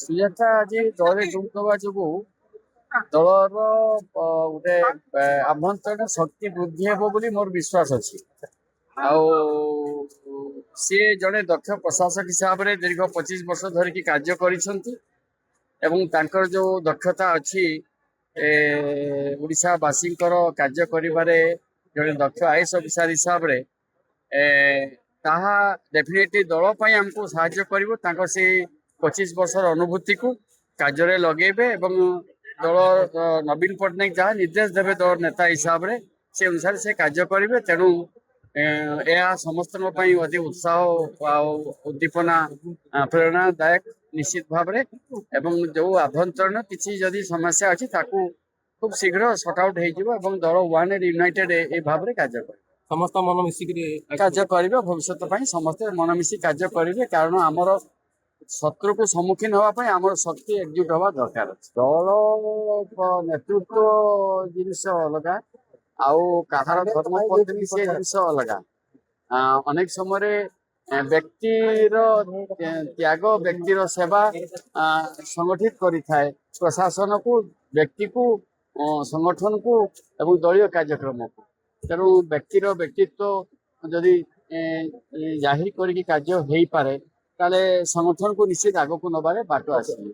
ସୁଜାତା ଆଜି ଦଳରେ ଯୋଗଦେବା ଯୋଗୁ ଦଳର ଗୋଟେ ଆଭ୍ୟନ୍ତରୀଣ ଶକ୍ତି ବୃଦ୍ଧି ହେବ ବୋଲି ମୋର ବିଶ୍ୱାସ ଅଛି। ଆଉ ସିଏ ଜଣେ ଦକ୍ଷ ପ୍ରଶାସକ ହିସାବରେ ଦୀର୍ଘ 25 ବର୍ଷ ଧରିକି କାର୍ଯ୍ୟ କରିଛନ୍ତି ଏବଂ ତାଙ୍କର ଯୋଉ ଦକ୍ଷତା ଅଛି ଓଡ଼ିଶାବାସୀଙ୍କର କାର୍ଯ୍ୟ କରିବାରେ ଜଣେ ଦକ୍ଷ ଆଇଏଏସ୍ ଅଫିସର ହିସାବରେ ଏ ତାହା ଡେଫିନେଟଲି ଦଳ ପାଇଁ ଆମକୁ ସାହାଯ୍ୟ କରିବ। ତାଙ୍କ ସେଇ 25 ବର୍ଷର ଅନୁଭୂତିକୁ କାର୍ଯ୍ୟରେ ଲଗେଇବେ ଏବଂ ଦଳ ନବୀନ ପଟ୍ଟନାୟକ ଯାହା ନିର୍ଦ୍ଦେଶ ଦେବେ ଦଳ ନେତା ହିସାବରେ ସେ ଅନୁସାରେ ସେ କାର୍ଯ୍ୟ କରିବେ। ତେଣୁ ଏହା ସମସ୍ତଙ୍କ ପାଇଁ ଅତି ଉତ୍ସାହ ଆଉ ଉଦ୍ଦୀପନା ପ୍ରେରଣାଦାୟକ ନିଶ୍ଚିତ ଭାବରେ। ଏବଂ ଯୋଉ ଆଭ୍ୟନ୍ତରୀଣ କିଛି ଯଦି ସମସ୍ୟା ଅଛି ତାକୁ ଖୁବ ଶୀଘ୍ର ସର୍ଟ ଆଉଟ୍ ହେଇଯିବ ଏବଂ ଦଳ ୱାନ୍ ଆଣ୍ଡ ୟୁନାଇଟେଡ୍ ଏଇ ଭାବରେ କାର୍ଯ୍ୟ କରିବ। ସମସ୍ତ ମନ ମିଶିକିରି କାର୍ଯ୍ୟ କରିବେ ଭବିଷ୍ୟତ ପାଇଁ ସମସ୍ତେ ମନମିଶି କାର୍ଯ୍ୟ କରିବେ, କାରଣ ଆମର ଶତ୍ରୁକୁ ସମ୍ମୁଖୀନ ହେବା ପାଇଁ ଆମର ଶକ୍ତି ଏକଜୁଟ ହବା ଦରକାର ଅଛି। ଦଳ ନେତୃତ୍ୱ ଜିନିଷ ଅଲଗା ଆଉ କାହାର ଧର୍ମ ପତ୍ନୀ ସେ ଜିନିଷ ଅଲଗା। ଅନେକ ସମୟରେ ବ୍ୟକ୍ତିର ତ୍ୟାଗ ବ୍ୟକ୍ତିର ସେବା ସଂଗଠିତ କରିଥାଏ ପ୍ରଶାସନକୁ, ବ୍ୟକ୍ତିକୁ, ସଂଗଠନକୁ ଏବଂ ଦଳୀୟ କାର୍ଯ୍ୟକ୍ରମକୁ। ତେଣୁ ବ୍ୟକ୍ତିର ବ୍ୟକ୍ତିତ୍ୱ ଯଦି ଜାହିର କରିକି କାର୍ଯ୍ୟ ହେଇପାରେ ତାହେଲେ ସଂଗଠନକୁ ନିଶ୍ଚିତ ଆଗକୁ ନବାରେ ବାଟ ଆସିବ।